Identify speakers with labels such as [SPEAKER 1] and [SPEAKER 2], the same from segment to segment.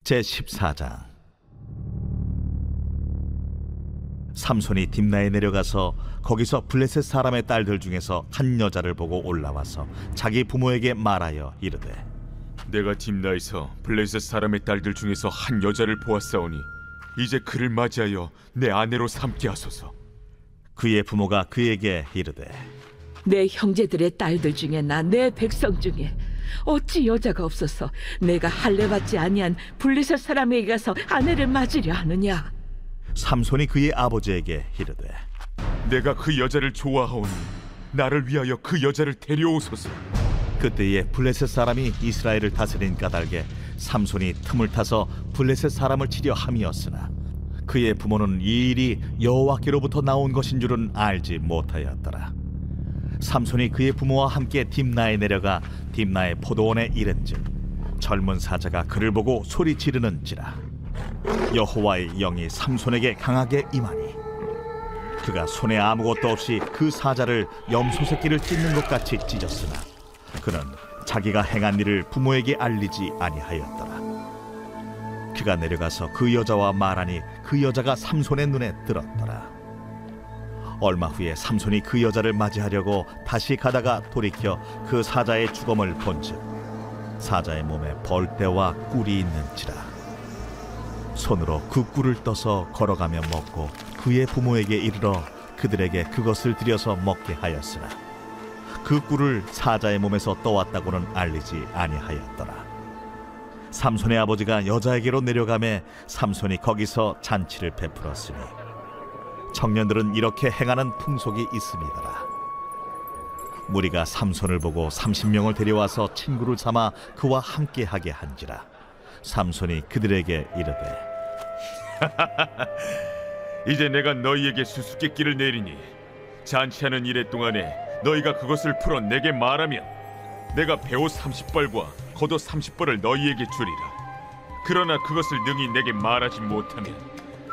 [SPEAKER 1] 제14장. 삼손이 딥나에 내려가서 거기서 블레셋 사람의 딸들 중에서 한 여자를 보고 올라와서 자기 부모에게 말하여 이르되,
[SPEAKER 2] 내가 딥나에서 블레셋 사람의 딸들 중에서 한 여자를 보았사오니 이제 그를 맞이하여 내 아내로 삼게 하소서.
[SPEAKER 1] 그의 부모가 그에게 이르되,
[SPEAKER 3] 내 형제들의 딸들 중에나 내 백성 중에 어찌 여자가 없어서 내가 할례받지 아니한 블레셋 사람에게 가서 아내를 맞으려 하느냐?
[SPEAKER 1] 삼손이 그의 아버지에게 이르되,
[SPEAKER 2] 내가 그 여자를 좋아하오니 나를 위하여 그 여자를 데려오소서.
[SPEAKER 1] 그때에 블레셋 사람이 이스라엘을 다스린 까닭에 삼손이 틈을 타서 블레셋 사람을 치려 함이었으나 그의 부모는 이 일이 여호와께로부터 나온 것인 줄은 알지 못하였더라. 삼손이 그의 부모와 함께 딥나에 내려가 딥나의 포도원에 이른즉 젊은 사자가 그를 보고 소리 지르는지라. 여호와의 영이 삼손에게 강하게 임하니 그가 손에 아무것도 없이 그 사자를 염소 새끼를 찢는 것 같이 찢었으나 그는 자기가 행한 일을 부모에게 알리지 아니하였더라. 그가 내려가서 그 여자와 말하니 그 여자가 삼손의 눈에 들었더라. 얼마 후에 삼손이 그 여자를 맞이하려고 다시 가다가 돌이켜 그 사자의 주검을 본즉 사자의 몸에 벌떼와 꿀이 있는지라. 손으로 그 꿀을 떠서 걸어가며 먹고 그의 부모에게 이르러 그들에게 그것을 들여서 먹게 하였으나 그 꿀을 사자의 몸에서 떠왔다고는 알리지 아니하였더라. 삼손의 아버지가 여자에게로 내려가매 삼손이 거기서 잔치를 베풀었으니 청년들은 이렇게 행하는 풍속이 있음이더라. 무리가 삼손을 보고 30명을 데려와서 친구를 삼아 그와 함께하게 한지라. 삼손이 그들에게 이르되,
[SPEAKER 2] 이제 내가 너희에게 수수께끼를 내리니 잔치하는 이래 동안에 너희가 그것을 풀어 내게 말하면 내가 배옷 30벌과 겉옷 30벌을 너희에게 주리라. 그러나 그것을 능히 내게 말하지 못하면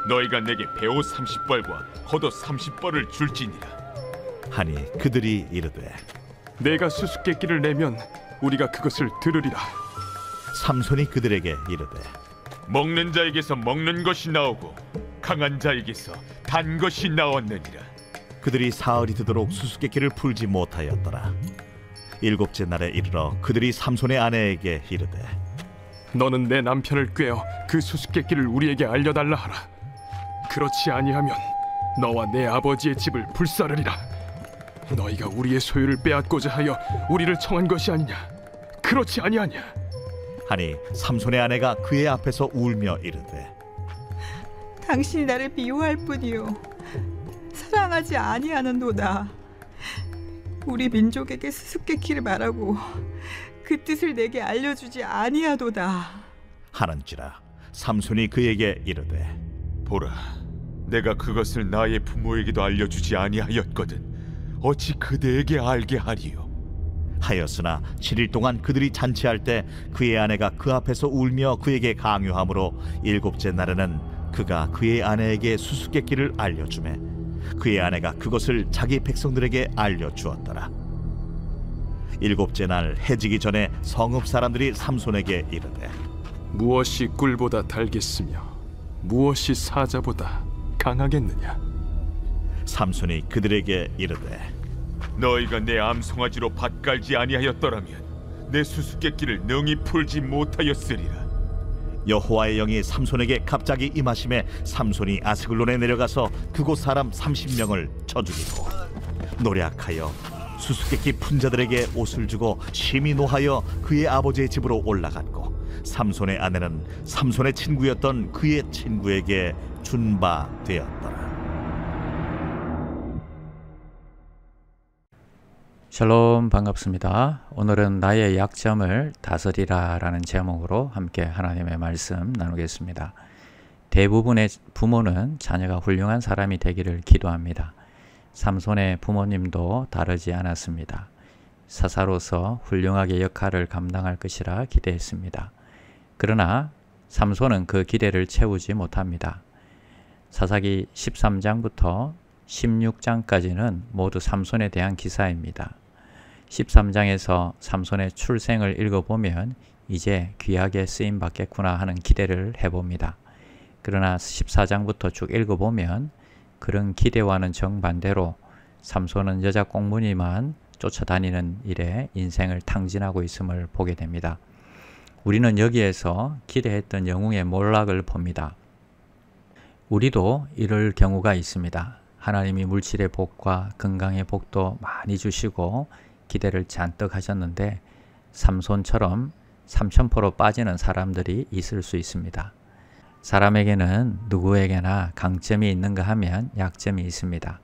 [SPEAKER 2] 너희가 내게 배옷 30벌과 겉옷 30벌을 줄지니라.
[SPEAKER 1] 하니 그들이 이르되,
[SPEAKER 4] 내가 수수께끼를 내면 우리가 그것을 들으리라.
[SPEAKER 1] 삼손이 그들에게 이르되,
[SPEAKER 2] 먹는 자에게서 먹는 것이 나오고 강한 자에게서 단 것이 나왔느니라.
[SPEAKER 1] 그들이 사흘이 되도록 수수께끼를 풀지 못하였더라. 일곱째 날에 이르러 그들이 삼손의 아내에게 이르되,
[SPEAKER 4] 너는 내 남편을 꾀어 그 수수께끼를 우리에게 알려달라 하라. 그렇지 아니하면 너와 내 아버지의 집을 불사르리라. 너희가 우리의 소유를 빼앗고자 하여 우리를 청한 것이 아니냐? 그렇지 아니하냐?
[SPEAKER 1] 하니 삼손의 아내가 그의 앞에서 울며 이르되,
[SPEAKER 5] 당신이 나를 미워할 뿐이요 사랑하지 아니하는도다. 우리 민족에게 수수께끼를 말하고 그 뜻을 내게 알려주지 아니하도다
[SPEAKER 1] 하는지라. 삼손이 그에게 이르되,
[SPEAKER 2] 보라, 내가 그것을 나의 부모에게도 알려주지 아니하였거든 어찌 그대에게 알게 하리요?
[SPEAKER 1] 하였으나 7일 동안 그들이 잔치할 때 그의 아내가 그 앞에서 울며 그에게 강요하므로 일곱째 날에는 그가 그의 아내에게 수수께끼를 알려주매 그의 아내가 그것을 자기 백성들에게 알려주었더라. 일곱째 날 해지기 전에 성읍 사람들이 삼손에게 이르되,
[SPEAKER 4] 무엇이 꿀보다 달겠으며 무엇이 사자보다 강하겠느냐?
[SPEAKER 1] 삼손이 그들에게 이르되,
[SPEAKER 2] 너희가 내 암송아지로 밭 깔지 아니하였더라면 내 수수께끼를 능히 풀지 못하였으리라.
[SPEAKER 1] 여호와의 영이 삼손에게 갑자기 임하심에 삼손이 아스글론에 내려가서 그곳 사람 30명을 쳐 죽이고 노략하여 수수께끼 푼 자들에게 옷을 주고 심히 노하여 그의 아버지의 집으로 올라갔고 삼손의 아내는 삼손의 친구였던 그의 친구에게 준 바 되었더라.
[SPEAKER 6] 샬롬, 반갑습니다. 오늘은 나의 약점을 다스리라 라는 제목으로 함께 하나님의 말씀 나누겠습니다. 대부분의 부모는 자녀가 훌륭한 사람이 되기를 기도합니다. 삼손의 부모님도 다르지 않았습니다. 사사로서 훌륭하게 역할을 감당할 것이라 기대했습니다. 그러나 삼손은 그 기대를 채우지 못합니다. 사사기 13장부터 16장까지는 모두 삼손에 대한 기사입니다. 13장에서 삼손의 출생을 읽어보면 이제 귀하게 쓰임 받겠구나 하는 기대를 해봅니다. 그러나 14장부터 쭉 읽어보면 그런 기대와는 정반대로 삼손은 여자 꽁무니만 쫓아다니는 일에 인생을 탕진하고 있음을 보게 됩니다. 우리는 여기에서 기대했던 영웅의 몰락을 봅니다. 우리도 이럴 경우가 있습니다. 하나님이 물질의 복과 건강의 복도 많이 주시고 기대를 잔뜩 하셨는데 삼손처럼 삼천포로 빠지는 사람들이 있을 수 있습니다. 사람에게는 누구에게나 강점이 있는가 하면 약점이 있습니다.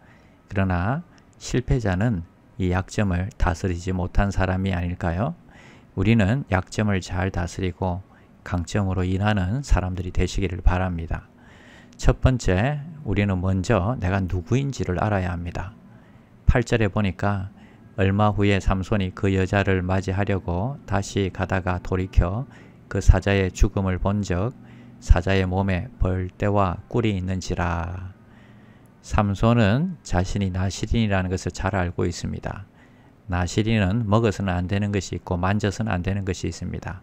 [SPEAKER 6] 그러나 실패자는 이 약점을 다스리지 못한 사람이 아닐까요? 우리는 약점을 잘 다스리고 강점으로 일하는 사람들이 되시기를 바랍니다. 첫 번째, 우리는 먼저 내가 누구인지를 알아야 합니다. 8절에 보니까 얼마 후에 삼손이 그 여자를 맞이하려고 다시 가다가 돌이켜 그 사자의 죽음을 본즉 사자의 몸에 벌떼와 꿀이 있는지라. 삼손은 자신이 나시린이라는 것을 잘 알고 있습니다. 나시린은 먹어서는 안 되는 것이 있고 만져서는 안 되는 것이 있습니다.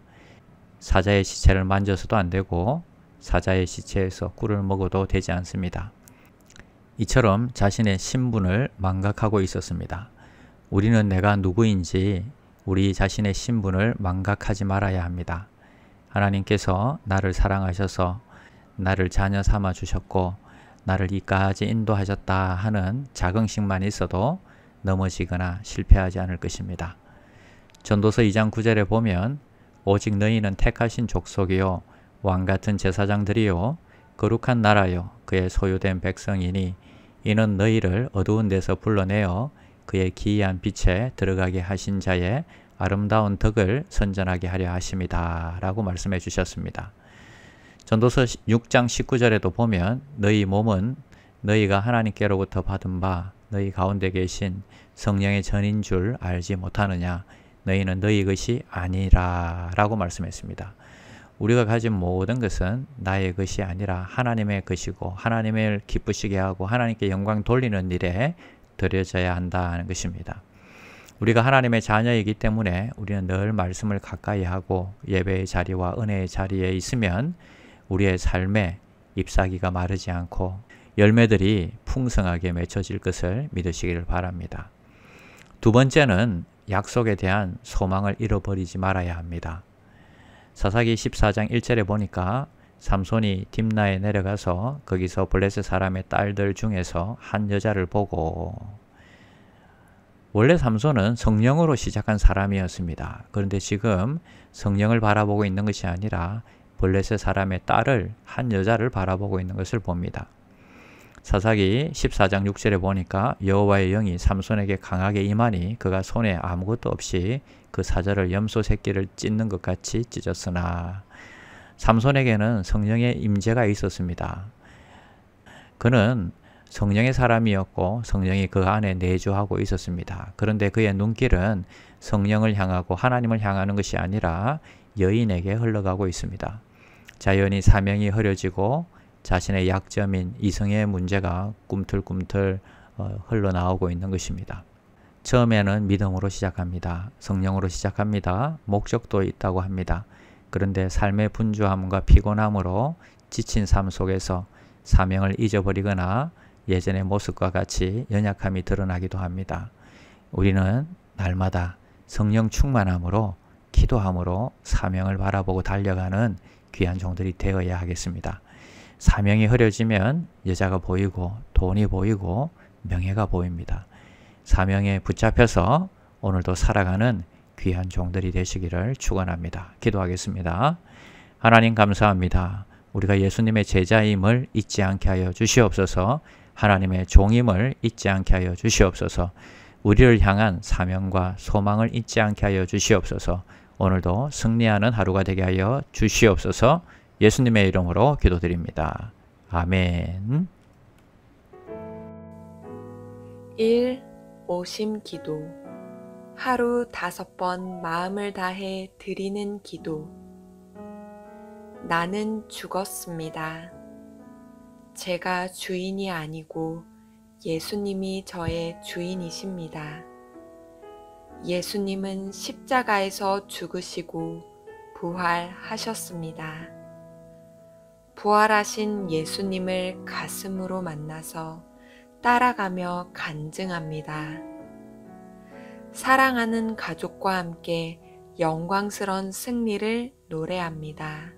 [SPEAKER 6] 사자의 시체를 만져서도 안 되고 사자의 시체에서 꿀을 먹어도 되지 않습니다. 이처럼 자신의 신분을 망각하고 있었습니다. 우리는 내가 누구인지 우리 자신의 신분을 망각하지 말아야 합니다. 하나님께서 나를 사랑하셔서 나를 자녀 삼아 주셨고 나를 이까지 인도하셨다 하는 자긍심만 있어도 넘어지거나 실패하지 않을 것입니다. 전도서 2장 9절에 보면 오직 너희는 택하신 족속이요 왕같은 제사장들이요 거룩한 나라요 그의 소유된 백성이니 이는 너희를 어두운 데서 불러내어 그의 기이한 빛에 들어가게 하신 자의 아름다운 덕을 선전하게 하려 하심이다 라고 말씀해 주셨습니다. 전도서 6장 19절에도 보면 너희 몸은 너희가 하나님께로부터 받은 바 너희 가운데 계신 성령의 전인 줄 알지 못하느냐 너희는 너희 것이 아니라 라고 말씀했습니다. 우리가 가진 모든 것은 나의 것이 아니라 하나님의 것이고 하나님을 기쁘시게 하고 하나님께 영광 돌리는 일에 드려져야 한다는 것입니다. 우리가 하나님의 자녀이기 때문에 우리는 늘 말씀을 가까이 하고 예배의 자리와 은혜의 자리에 있으면 우리의 삶에 잎사귀가 마르지 않고 열매들이 풍성하게 맺혀질 것을 믿으시기를 바랍니다. 두 번째는 약속에 대한 소망을 잃어버리지 말아야 합니다. 사사기 14장 1절에 보니까 삼손이 딥나에 내려가서 거기서 블레셋 사람의 딸들 중에서 한 여자를 보고 원래 삼손은 성령으로 시작한 사람이었습니다. 그런데 지금 성령을 바라보고 있는 것이 아니라 블레셋 사람의 딸을 한 여자를 바라보고 있는 것을 봅니다. 사사기 14장 6절에 보니까 여호와의 영이 삼손에게 강하게 임하니 그가 손에 아무것도 없이 그 사자를 염소 새끼를 찢는 것 같이 찢었으나 삼손에게는 성령의 임재가 있었습니다. 그는 성령의 사람이었고 성령이 그 안에 내주하고 있었습니다. 그런데 그의 눈길은 성령을 향하고 하나님을 향하는 것이 아니라 여인에게 흘러가고 있습니다. 자연히 사명이 흐려지고 자신의 약점인 이성의 문제가 꿈틀꿈틀 흘러나오고 있는 것입니다. 처음에는 믿음으로 시작합니다. 성령으로 시작합니다. 목적도 있다고 합니다. 그런데 삶의 분주함과 피곤함으로 지친 삶 속에서 사명을 잊어버리거나 예전의 모습과 같이 연약함이 드러나기도 합니다. 우리는 날마다 성령 충만함으로 기도함으로 사명을 바라보고 달려가는 귀한 종들이 되어야 하겠습니다. 사명이 흐려지면 여자가 보이고 돈이 보이고 명예가 보입니다. 사명에 붙잡혀서 오늘도 살아가는 귀한 종들이 되시기를 축원합니다. 기도하겠습니다. 하나님 감사합니다. 우리가 예수님의 제자임을 잊지 않게 하여 주시옵소서. 하나님의 종임을 잊지 않게 하여 주시옵소서. 우리를 향한 사명과 소망을 잊지 않게 하여 주시옵소서. 오늘도 승리하는 하루가 되게 하여 주시옵소서. 예수님의 이름으로 기도드립니다. 아멘.
[SPEAKER 7] 1. 오심 기도. 하루 5번 마음을 다해 드리는 기도. 나는 죽었습니다. 제가 주인이 아니고 예수님이 저의 주인이십니다. 예수님은 십자가에서 죽으시고 부활하셨습니다. 부활하신 예수님을 가슴으로 만나서 따라가며 간증합니다. 사랑하는 가족과 함께 영광스러운 승리를 노래합니다.